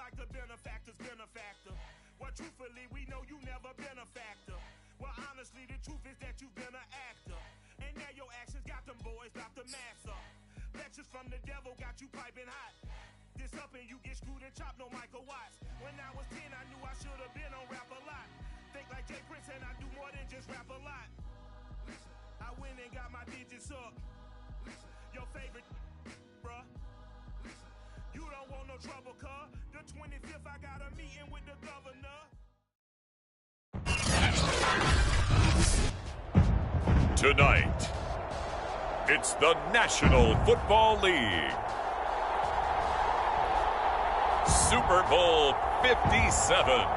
like the benefactor's benefactor. Well, truthfully, we know you never been a factor. Well, honestly, the truth is that you've been an actor. And now your actions got them boys about to mass up. Lectures from the devil got you piping hot. This up and you get screwed and chopped, no Michael Watts. When I was 10, I knew I should have been on Rap a Lot. Think like Jay Prince and I do more than just rap a lot. I went and got my digits up. Your favorite, bruh. You don't want no trouble, cuz. The 25th, I got a meeting with the governor. Tonight, it's the National Football League. Super Bowl 57.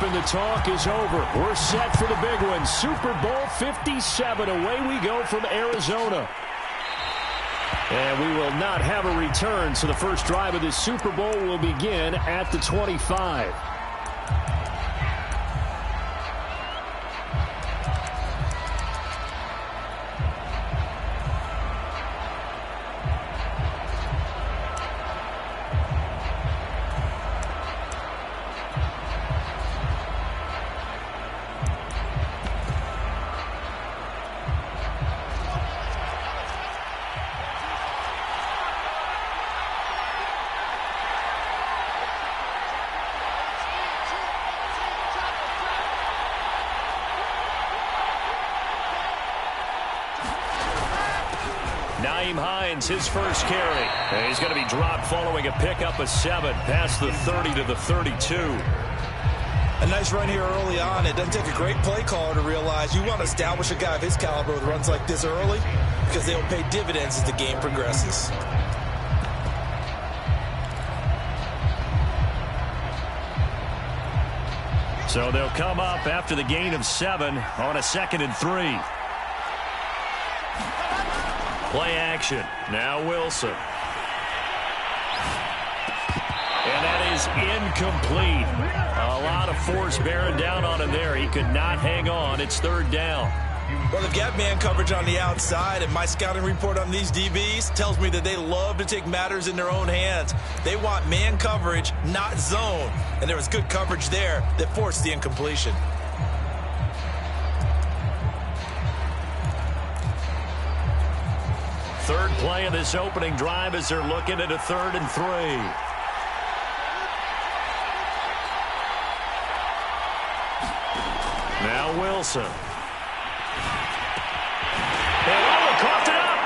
And the talk is over. We're set for the big one. Super Bowl 57. Away we go from Arizona. And we will not have a return, so the first drive of this Super Bowl will begin at the 25. His first carry. And he's going to be dropped following a pickup of 7 past the 30 to the 32. A nice run here early on. It doesn't take a great play caller to realize you want to establish a guy of his caliber with runs like this early because they'll pay dividends as the game progresses. So they'll come up after the gain of 7 on a 2nd and 3. Play action. Now Wilson. And that is incomplete. A lot of force bearing down on him there. He could not hang on. It's 3rd down. Well, they've got man coverage on the outside, and my scouting report on these DBs tells me that they love to take matters in their own hands. They want man coverage, not zone. And there was good coverage there that forced the incompletion. Third play of this opening drive as they're looking at a 3rd and 3. Now Wilson. And coughed it up.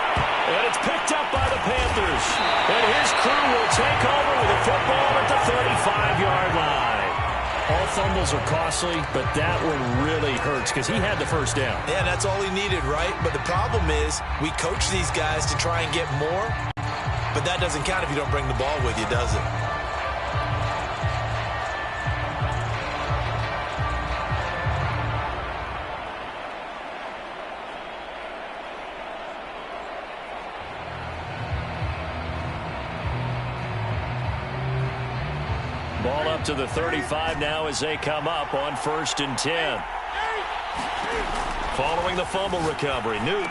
And it's picked up by the Panthers. And his crew will take over with a football at the 35-yard line. All fumbles are costly, but that one really hurts because he had the first down. Yeah, that's all he needed, right? But the problem is we coach these guys to try and get more, but that doesn't count if you don't bring the ball with you, does it? Ball up to the 35 now as they come up on 1st and 10. Following the fumble recovery, Newton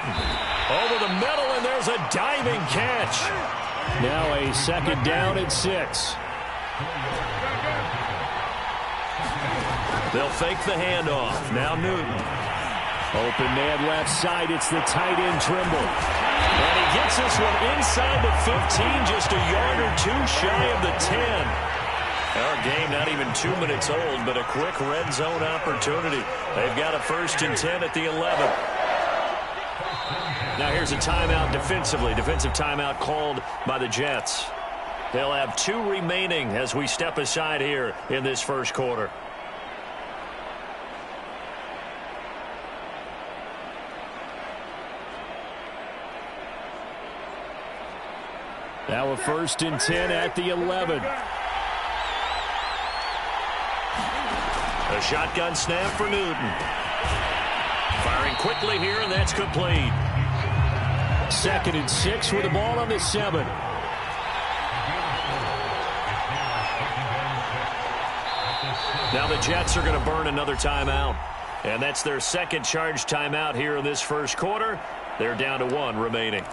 over the middle, and there's a diving catch. Now a 2nd down and 6. They'll fake the handoff. Now Newton. Open man left side. It's the tight end Trimble. And he gets this one inside the 15, just a yard or 2 shy of the 10. Our game not even 2 minutes old, but a quick red zone opportunity. They've got a 1st and 10 at the 11. Now here's a timeout defensively. Defensive timeout called by the Jets. They'll have 2 remaining as we step aside here in this first quarter. Now a 1st and 10 at the 11. A shotgun snap for Newton. Firing quickly here, and that's complete. 2nd and 6 with the ball on the 7. Now the Jets are going to burn another timeout. And that's their 2nd charge timeout here in this 1st quarter. They're down to 1 remaining.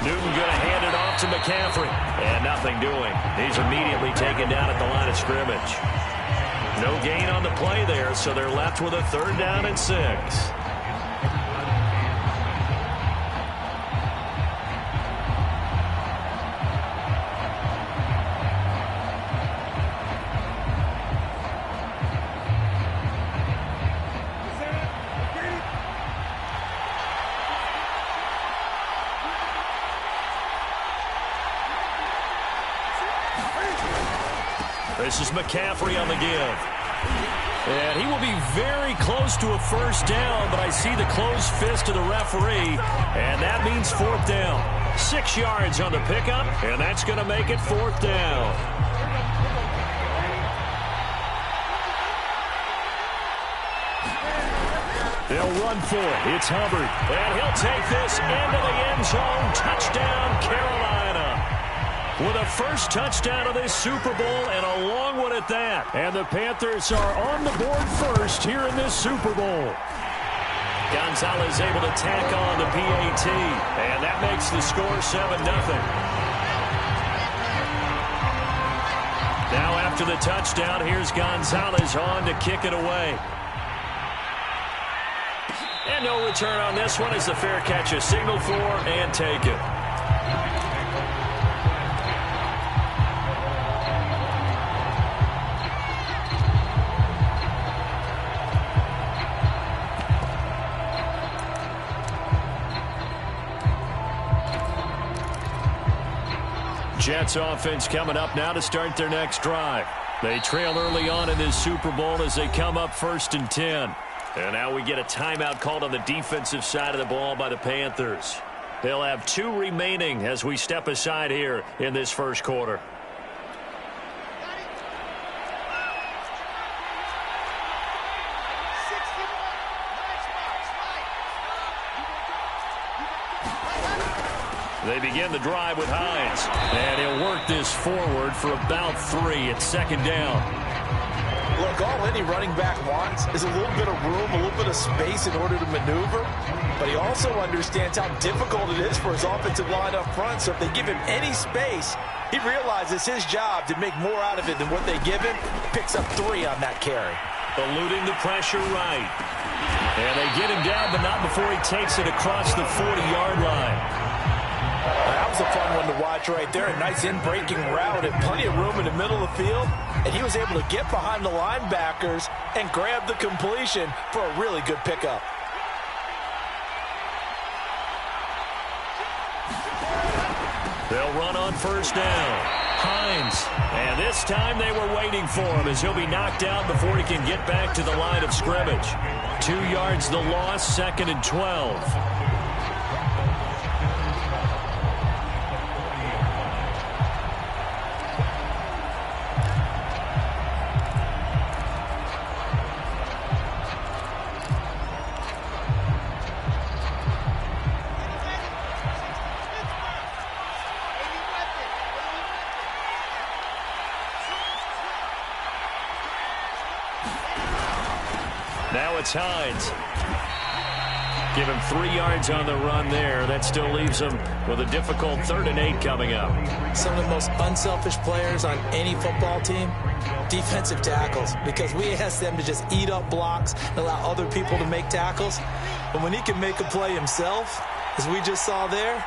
Newton going to hand it off to McCaffrey. And nothing doing. He's immediately taken down at the line of scrimmage. No gain on the play there, so they're left with a 3rd down and 6. This is McCaffrey on the give. And he will be very close to a 1st down, but I see the closed fist of the referee, and that means 4th down. 6 yards on the pickup, and that's going to make it 4th down. They'll run for it. It's Hubbard, and he'll take this into the end zone. Touchdown, Carolina. With a 1st touchdown of this Super Bowl, and a long one at that. And the Panthers are on the board first here in this Super Bowl. Gonzalez able to tack on the PAT, and that makes the score 7-0. Now after the touchdown, here's Gonzalez on to kick it away. And no return on this one as the fair catch is signaled for and taken. Jets offense coming up now to start their next drive. They trail early on in this Super Bowl as they come up 1st and 10. And now we get a timeout called on the defensive side of the ball by the Panthers. They'll have 2 remaining as we step aside here in this 1st quarter. They begin the drive with Hines. And he'll work this forward for about 3 at 2nd down. Look, all any running back wants is a little bit of room, a little bit of space in order to maneuver. But he also understands how difficult it is for his offensive line up front. So if they give him any space, he realizes his job to make more out of it than what they give him. Picks up 3 on that carry. Eluding the pressure right. And they get him down, but not before he takes it across the 40-yard line. That was a fun one to watch right there. A nice in-breaking route and plenty of room in the middle of the field. And he was able to get behind the linebackers and grab the completion for a really good pickup. They'll run on 1st down. Hines. And this time they were waiting for him as he'll be knocked out before he can get back to the line of scrimmage. 2 yards the loss, 2nd and 12. Now it's Hines. Give him 3 yards on the run there. That still leaves him with a difficult 3rd and 8 coming up. Some of the most unselfish players on any football team, defensive tackles, because we ask them to just eat up blocks and allow other people to make tackles. But when he can make a play himself, as we just saw there,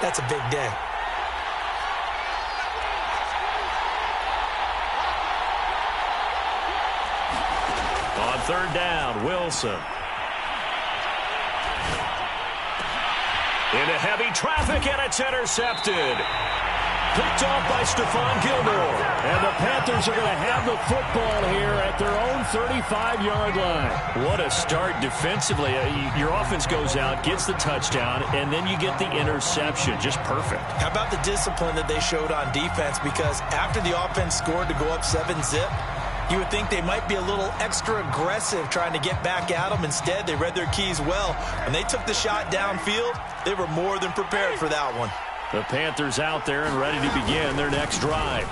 that's a big day. third down. Wilson. Into heavy traffic, and it's intercepted. Picked off by Stephon Gilmore. And the Panthers are going to have the football here at their own 35-yard line. What a start defensively. Your offense goes out, gets the touchdown, and then you get the interception. Just perfect. How about the discipline that they showed on defense? Because after the offense scored to go up 7-zip, you would think they might be a little extra aggressive trying to get back at them. Instead, they read their keys well. When they took the shot downfield, they were more than prepared for that one. The Panthers out there and ready to begin their next drive.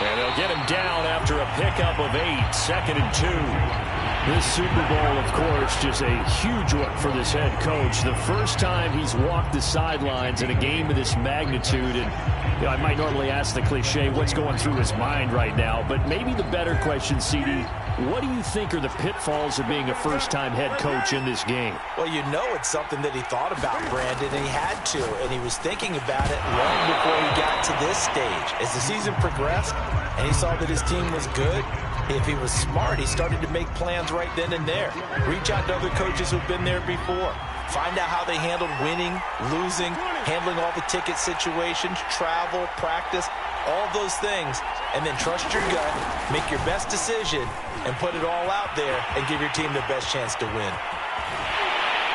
And they'll get him down after a pickup of 8, 2nd and 2. This Super Bowl, of course, just a huge one for this head coach. The first time he's walked the sidelines in a game of this magnitude. And I might normally ask the cliche, what's going through his mind right now? But maybe the better question, CD, what do you think are the pitfalls of being a first-time head coach in this game? Well, you know it's something that he thought about, Brandon, and he had to. And he was thinking about it long before he got to this stage. As the season progressed and he saw that his team was good, if he was smart, he started to make plans right then and there. Reach out to other coaches who've been there before. Find out how they handled winning, losing, handling all the ticket situations, travel, practice, all those things. And then trust your gut, make your best decision, and put it all out there and give your team the best chance to win.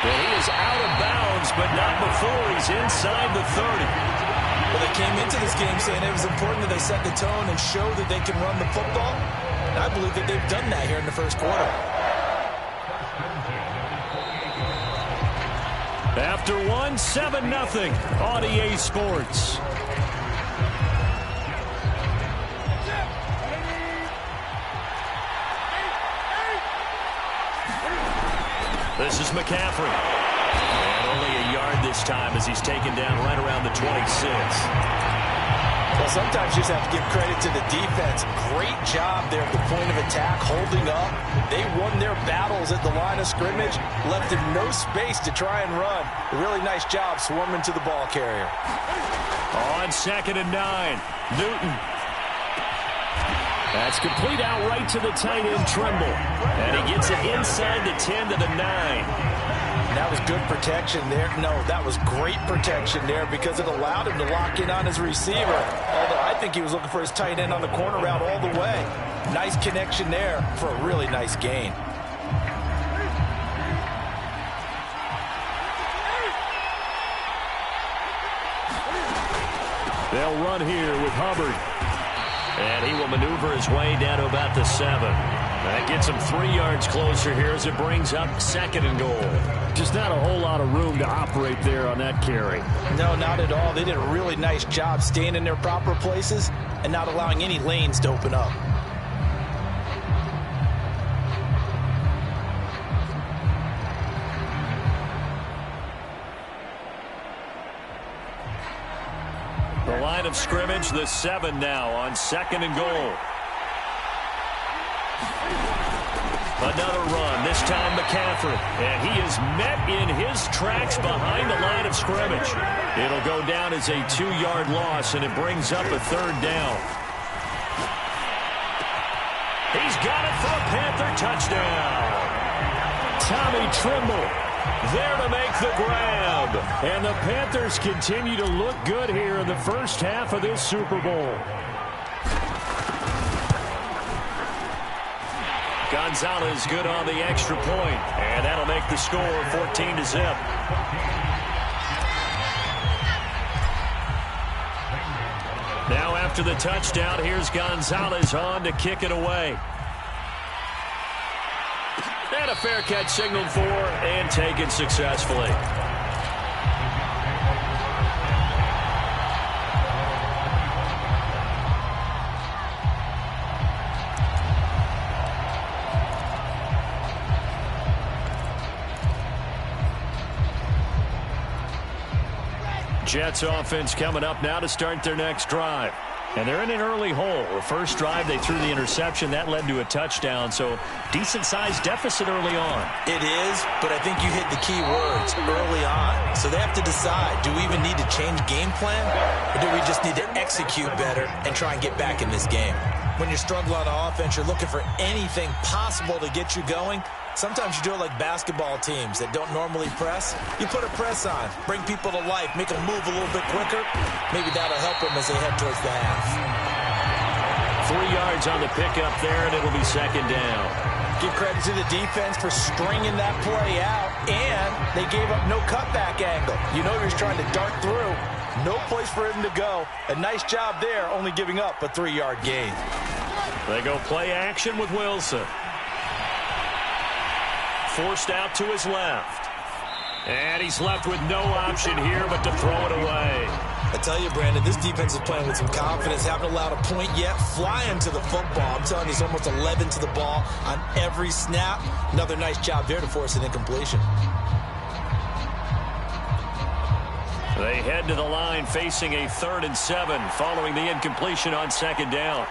Well, he is out of bounds, but not before he's inside the 30. Well, they came into this game saying it was important that they set the tone and show that they can run the football. And I believe that they've done that here in the first quarter. After 7-0 on EA Sports. This is McCaffrey. And only a yard this time as he's taken down right around the 26. Well, sometimes you just have to give credit to the defense. Great job there at the point of attack, holding up. They won their battles at the line of scrimmage, left him no space to try and run. A really nice job swarming to the ball carrier. On 2nd and 9, Newton. That's complete out right to the tight end, Trimble. And he gets it inside the 10 to the 9. That was good protection there. No, that was great protection there because it allowed him to lock in on his receiver. Although I think he was looking for his tight end on the corner route all the way. Nice connection there for a really nice gain. They'll run here with Hubbard. And he will maneuver his way down to about the 7. That gets him 3 yards closer here as it brings up 2nd and goal. Just not a whole lot of room to operate there on that carry. No, not at all. They did a really nice job staying in their proper places and not allowing any lanes to open up. The line of scrimmage, the 7 now on 2nd and goal. Another run, this time McCaffrey. And he is met in his tracks behind the line of scrimmage. It'll go down as a 2-yard loss, and it brings up a 3rd down. He's got it for a Panther touchdown. Tommy Trimble there to make the grab. And the Panthers continue to look good here in the first half of this Super Bowl. Gonzalez good on the extra point, and that'll make the score 14-0. Now after the touchdown, here's Gonzalez on to kick it away. And a fair catch signaled for and taken successfully. Jets offense coming up now to start their next drive. And they're in an early hole. The first drive, they threw the interception. That led to a touchdown, so decent-sized deficit early on. It is, but I think you hit the key words, early on. So they have to decide, do we even need to change game plan, or do we just need to execute better and try and get back in this game? when you're struggling on offense, you're looking for anything possible to get you going. Sometimes you do it like basketball teams that don't normally press. You put a press on, bring people to life, make them move a little bit quicker. Maybe that'll help them as they head towards the half. 3 yards on the pickup there, and it'll be second down. Give credit to the defense for stringing that play out, and they gave up no cutback angle. You know he was trying to dart through. No place for him to go. A nice job there, only giving up a 3-yard gain. They go play action with Wilson. Forced out to his left. And he's left with no option here but to throw it away. I tell you, Brandon, this defense is playing with some confidence. Haven't allowed a point yet. Flying to the football. I'm telling you, it's almost 11 to the ball on every snap. Another nice job there to force an incompletion. They head to the line facing a 3rd and 7 following the incompletion on second down.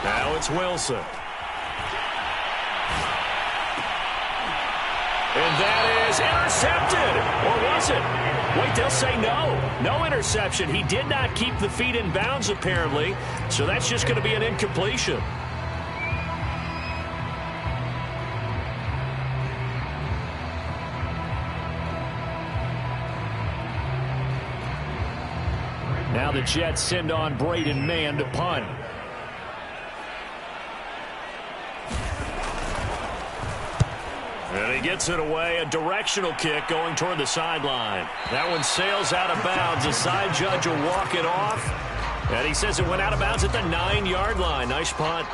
Now it's Wilson. And that is intercepted. Or was it? Wait, they'll say no. No interception. He did not keep the feet in bounds, apparently. So that's just going to be an incompletion. Now the Jets send on Braden Mann to punt. And he gets it away. A directional kick going toward the sideline. That one sails out of bounds. The side judge will walk it off. And he says it went out of bounds at the 9-yard line. Nice punt.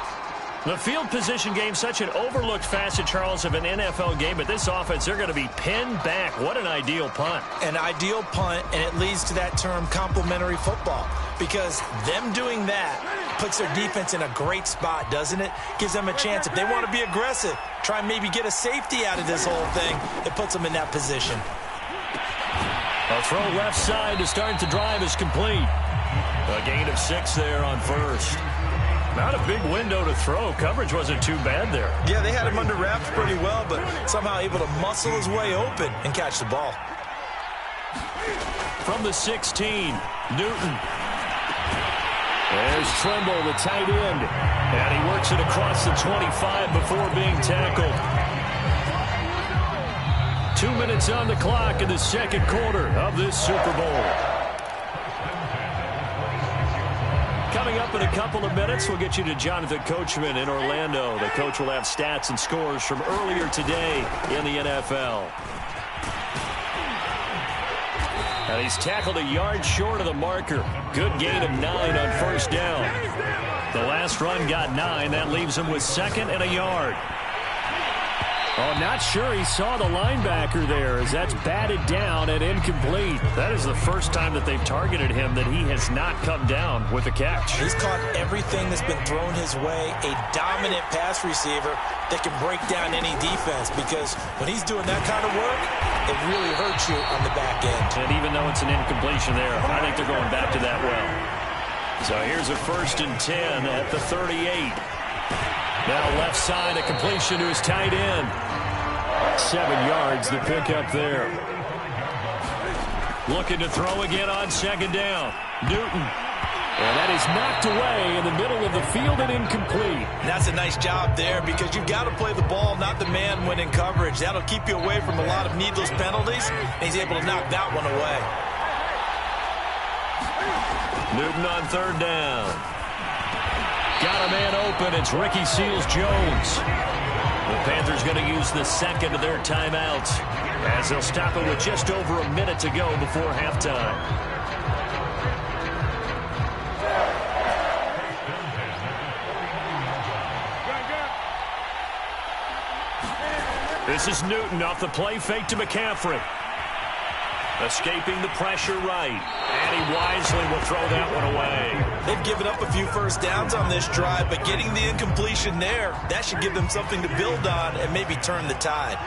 The field position game, such an overlooked facet, Charles, of an NFL game. But this offense, they're going to be pinned back. What an ideal punt. An ideal punt, and it leads to that term complementary football. Because them doing that puts their defense in a great spot, doesn't it? Gives them a chance. If they want to be aggressive, try and maybe get a safety out of this whole thing, it puts them in that position. A throw left side to start the drive is complete. A gain of 6 there on first. Not a big window to throw. Coverage wasn't too bad there. Yeah, they had him under wraps pretty well, but somehow able to muscle his way open and catch the ball. From the 16, Newton. There's Trimble, the tight end. And he works it across the 25 before being tackled. 2 minutes on the clock in the second quarter of this Super Bowl. Coming up in a couple of minutes, we'll get you to Jonathan Coachman in Orlando. The coach will have stats and scores from earlier today in the NFL. And he's tackled a yard short of the marker. Good gain of 9 on first down. The last run got 9. That leaves him with 2nd and a yard. Oh, not sure he saw the linebacker there as that's batted down and incomplete. That is the first time that they've targeted him that he has not come down with a catch. He's caught everything that's been thrown his way. A dominant pass receiver that can break down any defense, because when he's doing that kind of work, it really hurts you on the back end. And even though it's an incompletion there, I think they're going back to that well. So here's a 1st and 10 at the 38. Now left side, a completion to his tight end. 7 yards, the pickup there. Looking to throw again on second down. Newton. And that is knocked away in the middle of the field and incomplete. And that's a nice job there, because you've got to play the ball, not the man when in coverage. That'll keep you away from a lot of needless penalties, and he's able to knock that one away. Newton on 3rd down. Got a man open. It's Ricky Seals-Jones. The Panthers going to use the 2nd of their timeouts as they'll stop it with just over a minute to go before halftime. This is Newton off the play fake to McCaffrey. Escaping the pressure right. And he wisely will throw that one away. They've given up a few first downs on this drive, but getting the incompletion there, that should give them something to build on and maybe turn the tide.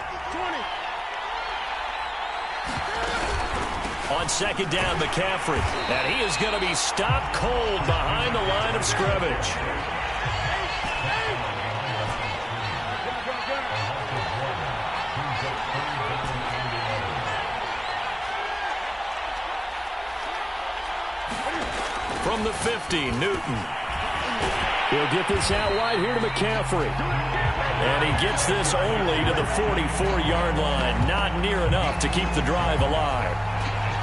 On second down, McCaffrey. And he is going to be stopped cold behind the line of scrimmage. from the 50, Newton. He'll get this out wide here to McCaffrey. And he gets this only to the 44-yard line. Not near enough to keep the drive alive.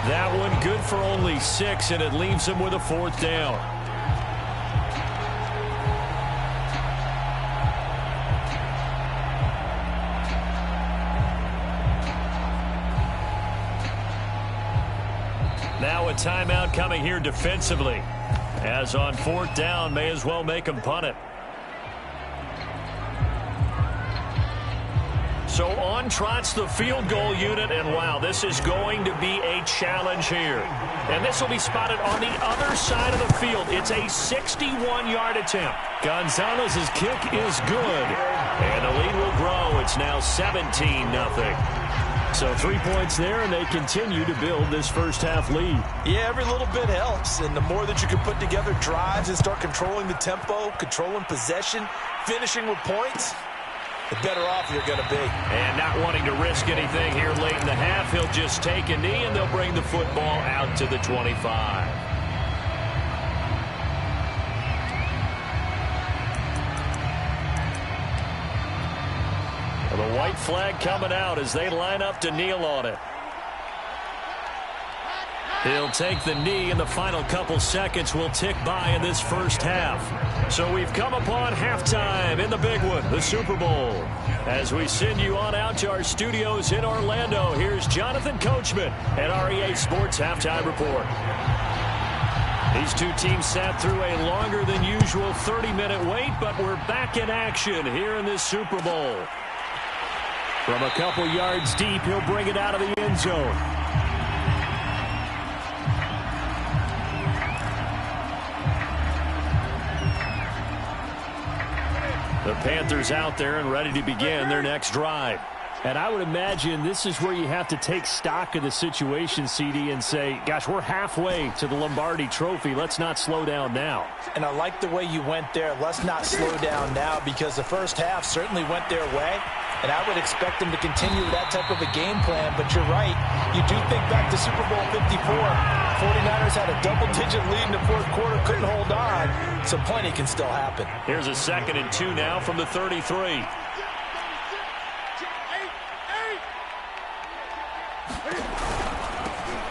That one good for only 6, and it leaves him with a 4th down. Now a timeout coming here defensively. As on 4th down, may as well make him punt it. So on trots the field goal unit, and wow, this is going to be a challenge here. And this will be spotted on the other side of the field. It's a 61-yard attempt. Gonzalez's kick is good. And the lead will grow. It's now 17-0. So 3 points there, and they continue to build this first-half lead. Yeah, every little bit helps, and the more that you can put together drives and start controlling the tempo, controlling possession, finishing with points, the better off you're going to be. And not wanting to risk anything here late in the half, he'll just take a knee, and they'll bring the football out to the 25. The white flag coming out as they line up to kneel on it. He'll take the knee, and the final couple seconds will tick by in this first half. So we've come upon halftime in the big one, the Super Bowl. As we send you on out to our studios in Orlando, here's Jonathan Coachman at REA Sports Halftime Report. These two teams sat through a longer than usual 30-minute wait, but we're back in action here in this Super Bowl. From a couple yards deep, he'll bring it out of the end zone. The Panthers out there and ready to begin their next drive. And I would imagine this is where you have to take stock of the situation, CD, and say, gosh, we're halfway to the Lombardi Trophy. Let's not slow down now. And I like the way you went there. Let's not slow down now, because the first half certainly went their way. And I would expect them to continue that type of a game plan. But you're right. You do think back to Super Bowl 54. 49ers had a double-digit lead in the fourth quarter, couldn't hold on. So plenty can still happen. Here's a 2nd and 2 now from the 33.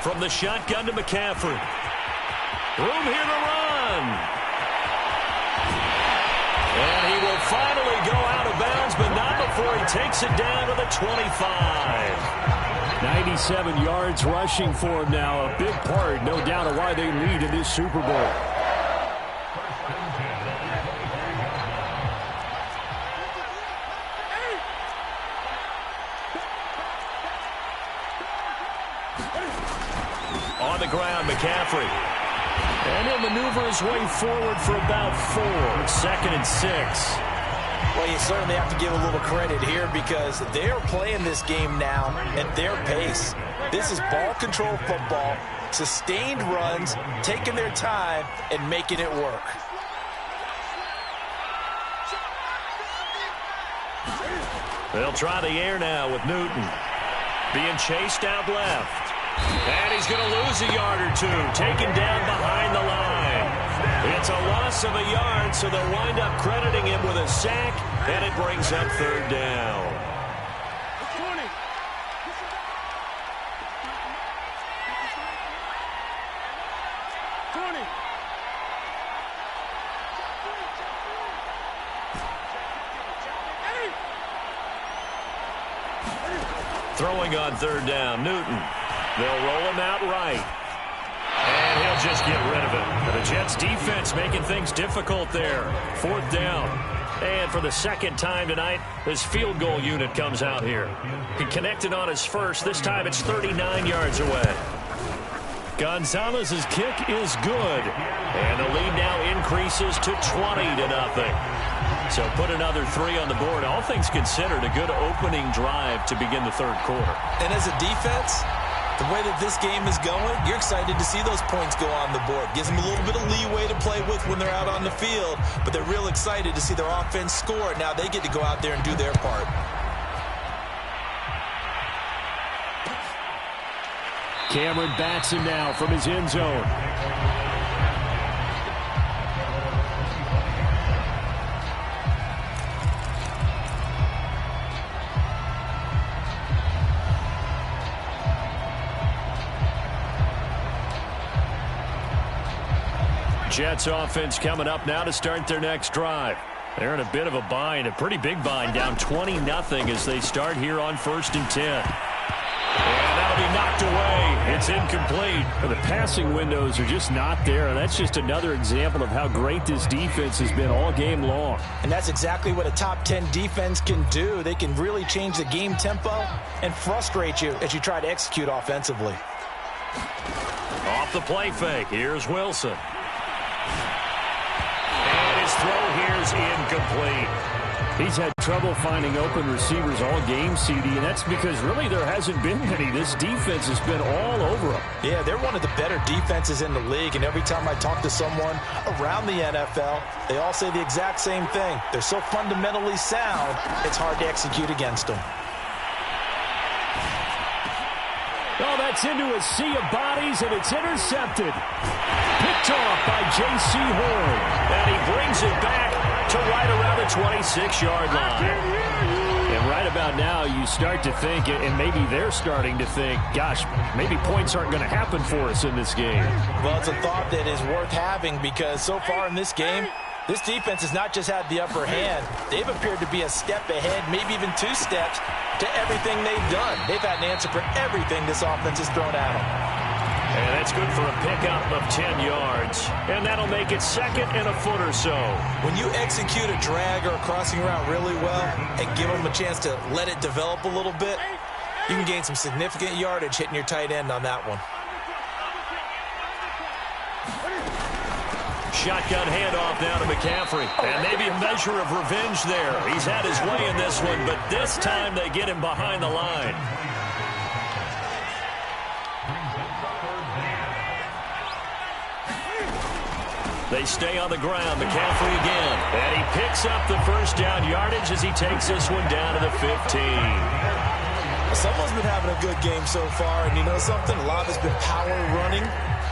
From the shotgun to McCaffrey. Room here to run. And he will finally go out of bounds, but not before he takes it down to the 25. 97 yards rushing for him now. A big part, no doubt, of why they lead in this Super Bowl. On the ground, McCaffrey. And he'll maneuver his way forward for about 4. 2nd and 6. Well, you certainly have to give a little credit here, because they are playing this game now at their pace. This is ball control football, sustained runs, taking their time, and making it work. They'll try the air now with Newton. Being chased out left. And he's going to lose a yard or two, taken down behind the line. It's a loss of a yard, so they'll wind up crediting him with a sack, and it brings up 3rd down. Throwing on 3rd down, Newton. They'll roll him out right. And he'll just get rid of it. The Jets defense making things difficult there. 4th down. And for the 2nd time tonight, his field goal unit comes out here. He connected on his first. This time it's 39 yards away. Gonzalez's kick is good. And the lead now increases to 20-0. So put another 3 on the board. All things considered, a good opening drive to begin the 3rd quarter. And as a defense, the way that this game is going, you're excited to see those points go on the board. Gives them a little bit of leeway to play with when they're out on the field, but they're real excited to see their offense score. Now they get to go out there and do their part. Cameron Batson now from his end zone. Jets offense coming up now to start their next drive. They're in a bit of a bind, a pretty big bind, down 20-0 as they start here on 1st and 10. And that'll be knocked away. It's incomplete. The passing windows are just not there, and that's just another example of how great this defense has been all game long. And that's exactly what a top 10 defense can do. They can really change the game tempo and frustrate you as you try to execute offensively. Off the play fake, here's Wilson. And his throw here is incomplete. He's had trouble finding open receivers all game, CD, and that's because really there hasn't been many. This defense has been all over them. Yeah, they're one of the better defenses in the league, and every time I talk to someone around the NFL, they all say the exact same thing. They're so fundamentally sound, it's hard to execute against them. Oh, that's into a sea of bodies, and it's intercepted. Picked off by J.C. Horn. And he brings it back to right around the 26-yard line. And right about now, you start to think, and maybe they're starting to think, gosh, maybe points aren't going to happen for us in this game. Well, it's a thought that is worth having because so far in this game, this defense has not just had the upper hand. They've appeared to be a step ahead, maybe even 2 steps, to everything they've done. They've had an answer for everything this offense has thrown at them. And that's good for a pickup of 10 yards. And that'll make it 2nd and a foot or so. When you execute a drag or a crossing route really well and give them a chance to let it develop a little bit, you can gain some significant yardage hitting your tight end on that one. Shotgun handoff now to McCaffrey. And maybe a measure of revenge there. He's had his way in this one, but this time they get him behind the line. They stay on the ground. McCaffrey again. And he picks up the first down yardage as he takes this one down to the 15. Someone's been having a good game so far, and you know something? A lot of it's been power running.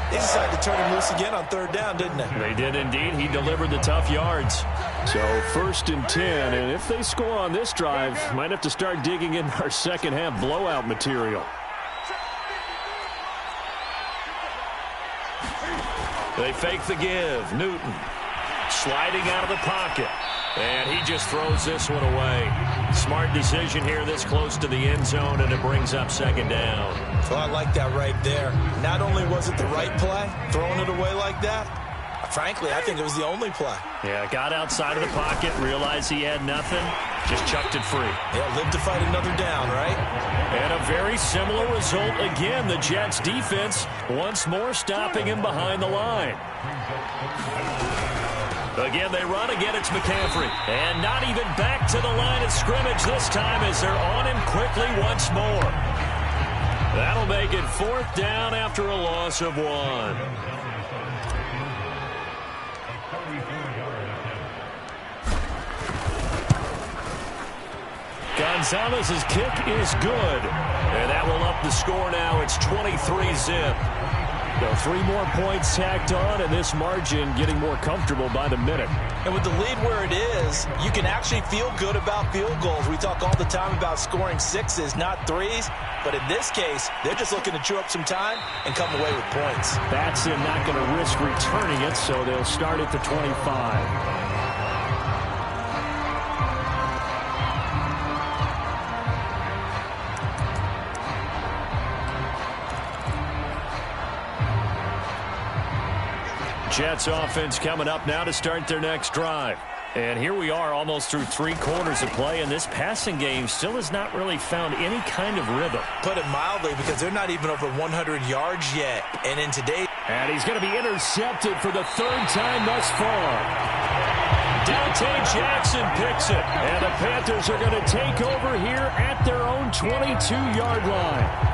They decided to turn him loose again on 3rd down, didn't they? They did indeed. He delivered the tough yards. So 1st and 10, and if they score on this drive, might have to start digging in our second half blowout material. They fake the give. Newton sliding out of the pocket. And he just throws this one away. Smart decision here this close to the end zone, and it brings up 2nd down. Well, I like that right there. Not only was it the right play, throwing it away like that, frankly, I think it was the only play. Yeah, got outside of the pocket, realized he had nothing, just chucked it free. Yeah, live to fight another down, right? And a very similar result again. The Jets defense once more stopping him behind the line. Again, they run. Again, it's McCaffrey. And not even back to the line of scrimmage this time as they're on him quickly once more. That'll make it 4th down after a loss of 1. Gonzalez's kick is good. And that will up the score now. It's 23-zip. So 3 more points tacked on, and this margin getting more comfortable by the minute. And with the lead where it is, you can actually feel good about field goals. We talk all the time about scoring 6s, not 3s. But in this case, they're just looking to chew up some time and come away with points. That's them not going to risk returning it, so they'll start at the 25. Jets offense coming up now to start their next drive. And here we are almost through 3 quarters of play, and this passing game still has not really found any kind of rhythm. Put it mildly, because they're not even over 100 yards yet. And in today... And he's going to be intercepted for the 3rd time thus far. Dante Jackson picks it. And the Panthers are going to take over here at their own 22-yard line.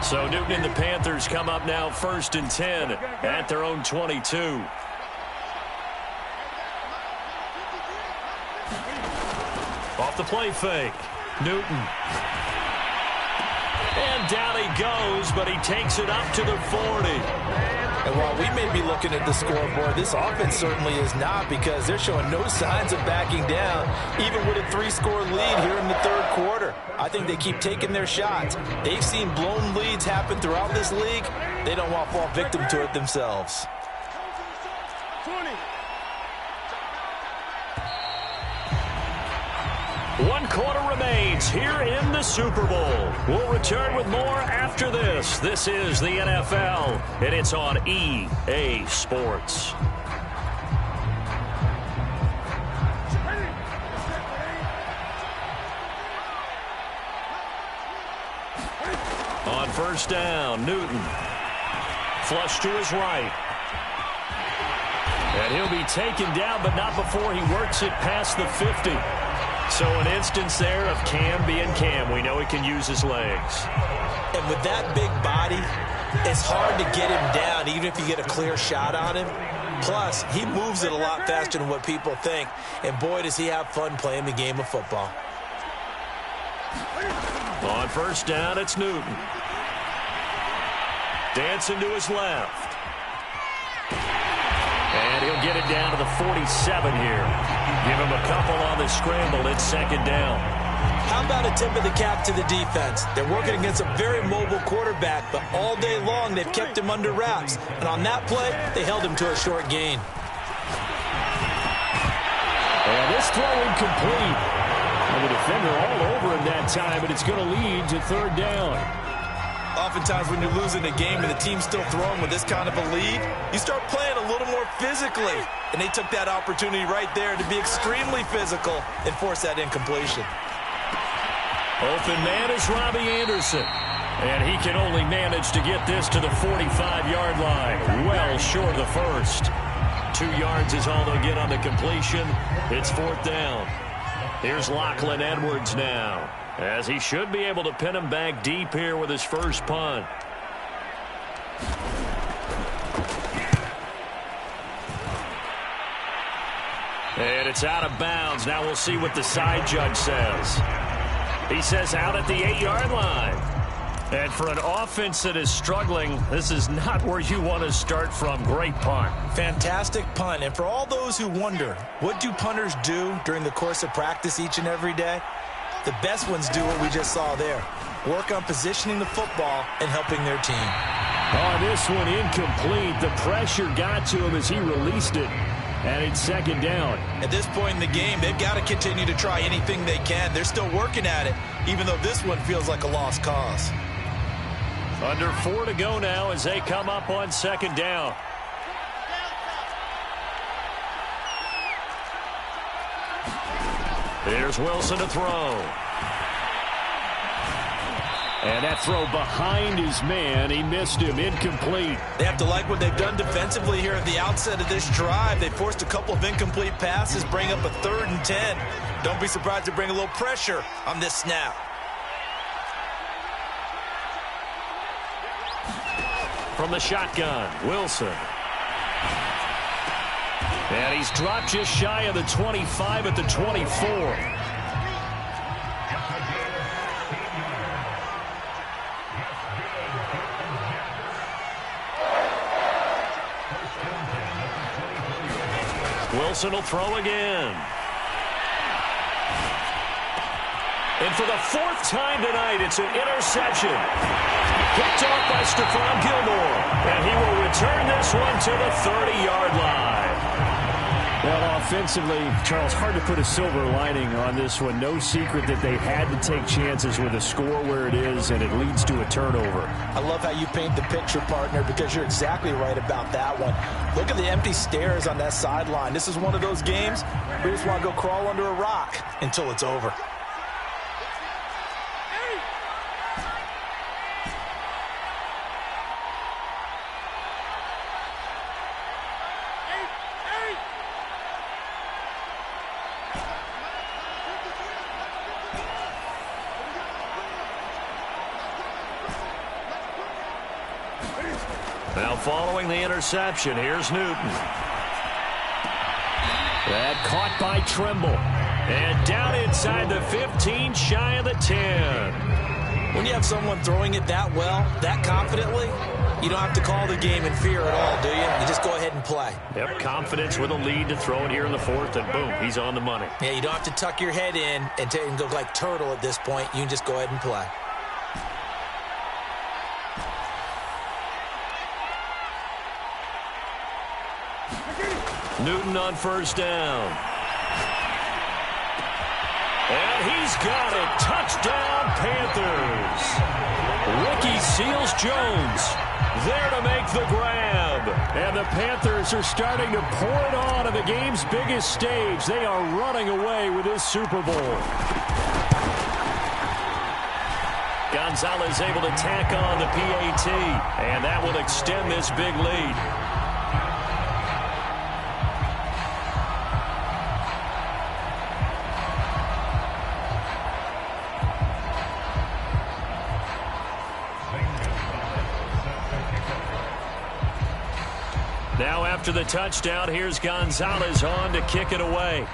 So Newton and the Panthers come up now 1st and 10 at their own 22. Off the play fake. Newton. And down he goes, but he takes it up to the 40. And while we may be looking at the scoreboard, this offense certainly is not, because they're showing no signs of backing down, even with a 3-score lead here in the third quarter. I think they keep taking their shots. They've seen blown leads happen throughout this league. They don't want to fall victim to it themselves. 1 quarter remains here in the Super Bowl. We'll return with more after this. This is the NFL, and it's on EA Sports. On first down, Newton. Flush to his right. And he'll be taken down, but not before he works it past the 50. So an instance there of Cam being Cam. We know he can use his legs. And with that big body, it's hard to get him down, even if you get a clear shot on him. Plus, he moves it a lot faster than what people think. And boy, does he have fun playing the game of football. On first down, it's Newton. Dancing to his left. And he'll get it down to the 47 here. Give him a couple on the scramble. It's second down. How about a tip of the cap to the defense? They're working against a very mobile quarterback, but all day long they've kept him under wraps. And on that play, they held him to a short gain. And this throw incomplete. And the defender all over him that time, but it's going to lead to third down. Oftentimes when you're losing a game and the team's still throwing with this kind of a lead, you start playing a little more physically. And they took that opportunity right there to be extremely physical and force that incompletion. Open man is Robbie Anderson. And he can only manage to get this to the 45-yard line. Well short of the first. 2 yards is all they'll get on the completion. It's fourth down. Here's Lachlan Edwards now, as he should be able to pin him back deep here with his first punt. And it's out of bounds. Now we'll see what the side judge says. He says out at the 8-yard line. And for an offense that is struggling, this is not where you want to start from. Great punt. Fantastic punt. And for all those who wonder, what do punters do during the course of practice each and every day? The best ones do what we just saw there. Work on positioning the football and helping their team. Oh, this one incomplete. The pressure got to him as he released it. And it's second down. At this point in the game, they've got to continue to try anything they can. They're still working at it, even though this one feels like a lost cause. Under 4 to go now as they come up on second down. Here's Wilson to throw. And that throw behind his man. He missed him. Incomplete. They have to like what they've done defensively here at the outset of this drive. They forced a couple of incomplete passes, bring up a 3rd and 10. Don't be surprised to bring a little pressure on this snap. From the shotgun, Wilson. And he's dropped just shy of the 25 at the 24. Wilson will throw again. And for the 4th time tonight, it's an interception. Picked off by Stephon Gilmore. And he will return this one to the 30-yard line. Well, offensively, Charles, hard to put a silver lining on this one. No secret that they had to take chances with a score where it is, and it leads to a turnover. I love how you paint the picture, partner, because you're exactly right about that one. Look at the empty stares on that sideline. This is one of those games where you just want to go crawl under a rock until it's over. Now following the interception, here's Newton. That caught by Trimble. And down inside the 15, shy of the 10. When you have someone throwing it that well, that confidently, You don't have to call the game in fear at all, do you? You just go ahead and play. Yep, confidence with a lead to throw it here in the fourth, and boom, he's on the money. Yeah, you don't have to tuck your head in and look like turtle at this point. You can just go ahead and play. Newton on first down. And he's got it. Touchdown, Panthers. Ricky Seals-Jones there to make the grab. And the Panthers are starting to pour it on the game's biggest stage. They are running away with this Super Bowl. Gonzalez able to tack on the PAT. And that will extend this big lead. Now after the touchdown, here's Gonzalez on to kick it away.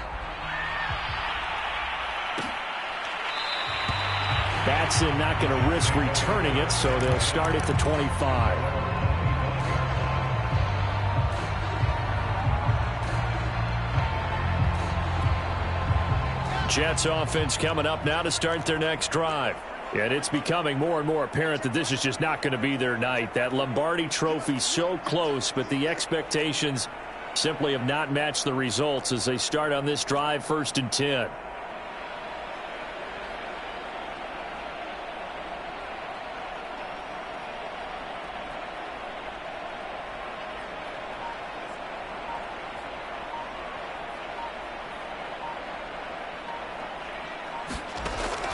Batson not going to risk returning it, so they'll start at the 25. Jets offense coming up now to start their next drive. And it's becoming more and more apparent that this is just not going to be their night. That Lombardi Trophy so close, but the expectations simply have not matched the results as they start on this drive, 1st and 10.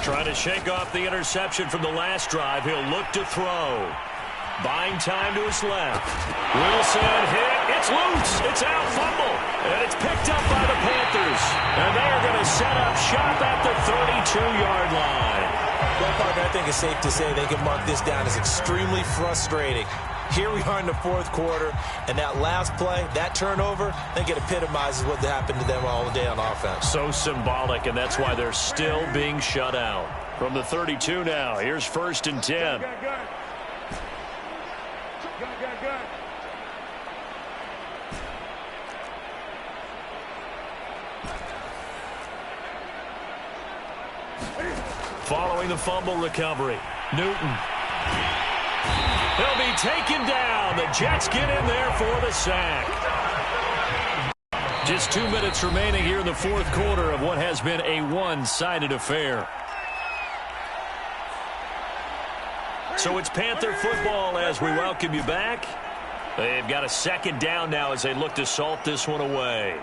Trying to shake off the interception from the last drive. He'll look to throw. Buying time to his left. Wilson hit. It's loose. It's out. Fumble. And it's picked up by the Panthers. And they are going to set up shop at the 32-yard line. Well, Parker, I think it's safe to say they can mark this down as extremely frustrating. Here we are in the fourth quarter, and that last play, that turnover, I think it epitomizes what happened to them all day on offense. So symbolic, and that's why they're still being shut out. From the 32 now, here's 1st and 10. Following the fumble recovery, Newton. He'll be taken down. The Jets get in there for the sack. Just 2 minutes remaining here in the fourth quarter of what has been a one-sided affair. So it's Panther football as we welcome you back. They've got a 2nd down now as they look to salt this one away.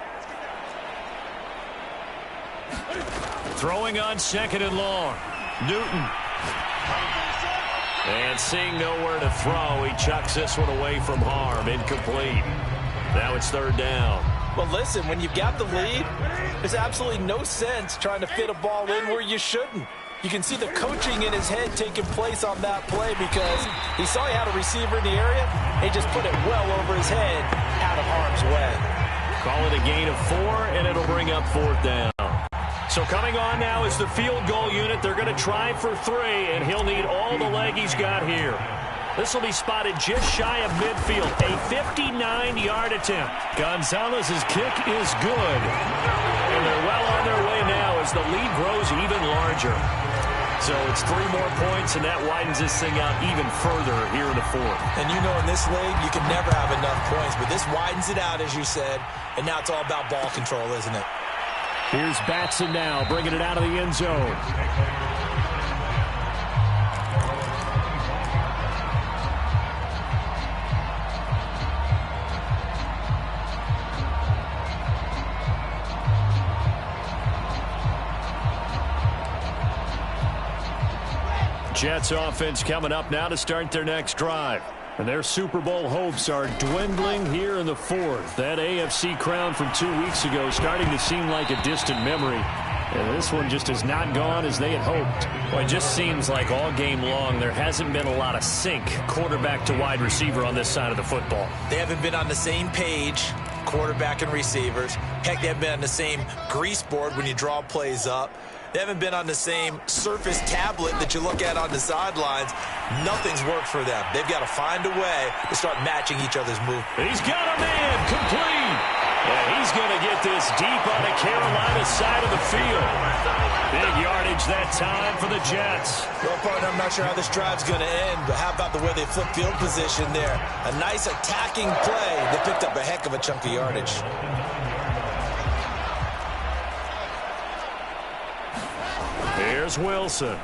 Throwing on 2nd and long. Newton. And seeing nowhere to throw, he chucks this one away from harm. Incomplete. Now it's 3rd down. Well, listen, when you've got the lead, there's absolutely no sense trying to fit a ball in where you shouldn't. You can see the coaching in his head taking place on that play because he saw he had a receiver in the area. He just put it well over his head out of harm's way. Call it a gain of 4, and it'll bring up 4th down. So coming on now is the field goal unit. They're going to try for 3, and he'll need all the leg he's got here. This will be spotted just shy of midfield. A 59-yard attempt. Gonzalez's kick is good. And they're well on their way now as the lead grows even larger. So it's 3 more points, and that widens this thing out even further here in the fourth. And you know in this league, you can never have enough points, but this widens it out, as you said, and now it's all about ball control, isn't it? Here's Batson now, bringing it out of the end zone. Jets offense coming up now to start their next drive. And their Super Bowl hopes are dwindling here in the fourth. That AFC crown from 2 weeks ago starting to seem like a distant memory. And this one just has not gone as they had hoped. Well, it just seems like all game long there hasn't been a lot of sync quarterback to wide receiver on this side of the football. They haven't been on the same page, quarterback and receivers. Heck, they haven't been on the same grease board when you draw plays up. They haven't been on the same Surface tablet that you look at on the sidelines. Nothing's worked for them. They've got to find a way to start matching each other's move. He's got a man complete. And he's going to get this deep on the Carolina side of the field. Big yardage that time for the Jets. Well, partner, I'm not sure how this drive's going to end, but how about the way they flip field position there? A nice attacking play. They picked up a heck of a chunk of yardage. Here's Wilson.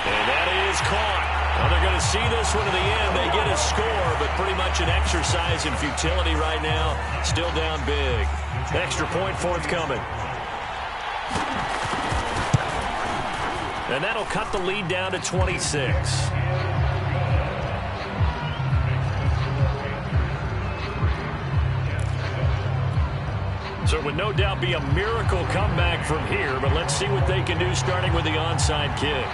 And that is caught. Well, they're going to see this one to the end. They get a score, but pretty much an exercise in futility right now. Still down big. Extra point forthcoming. And that'll cut the lead down to 26. So it would no doubt be a miracle comeback from here, but let's see what they can do starting with the onside kick.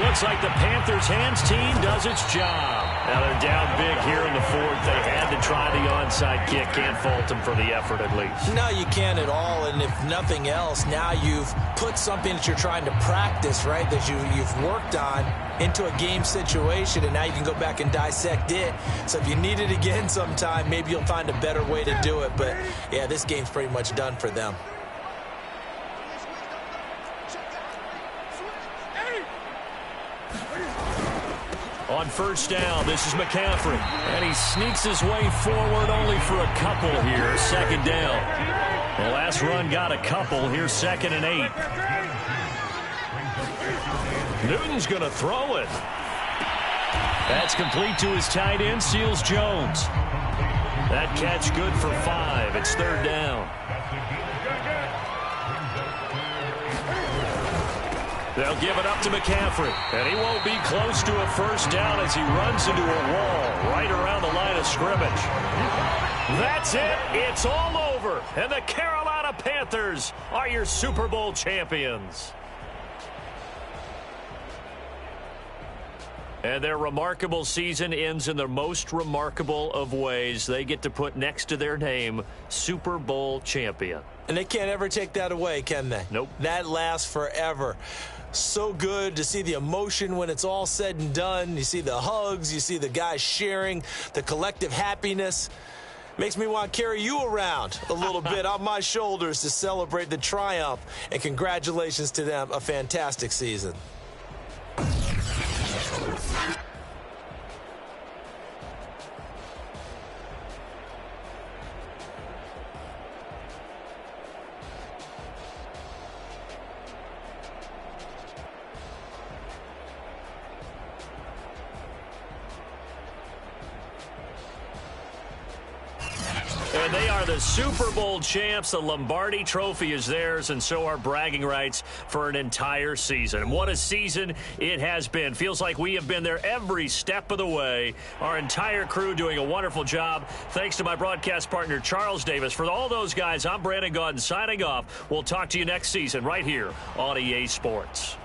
Looks like the Panthers' hands team does its job. Now they're down big here in the fourth. They had to try the onside kick. Can't fault them for the effort at least. No, you can't at all. And if nothing else, now you've put something that you're trying to practice, right, that you've worked on into a game situation, and now you can go back and dissect it. So if you need it again sometime, maybe you'll find a better way to do it. But, yeah, this game's pretty much done for them. On first down, this is McCaffrey. And he sneaks his way forward only for a couple here. Second down. The last run got a couple. Here's 2nd and 8. Newton's going to throw it. That's complete to his tight end, Seals Jones. That catch good for 5. It's 3rd down. They'll give it up to McCaffrey. And he won't be close to a first down as he runs into a wall right around the line of scrimmage. That's it. It's all over. And the Carolina Panthers are your Super Bowl champions. And their remarkable season ends in the most remarkable of ways. They get to put next to their name, Super Bowl champion. And they can't ever take that away, can they? Nope. That lasts forever. So good to see the emotion when it's all said and done. You see the hugs. You see the guys sharing, the collective happiness. Makes me want to carry you around a little bit on my shoulders to celebrate the triumph. And congratulations to them. A fantastic season. And they are the Super Bowl champs. The Lombardi Trophy is theirs, and so are bragging rights for an entire season. What a season it has been. Feels like we have been there every step of the way. Our entire crew doing a wonderful job. Thanks to my broadcast partner, Charles Davis. For all those guys, I'm Brandon Gaudin signing off. We'll talk to you next season right here on EA Sports.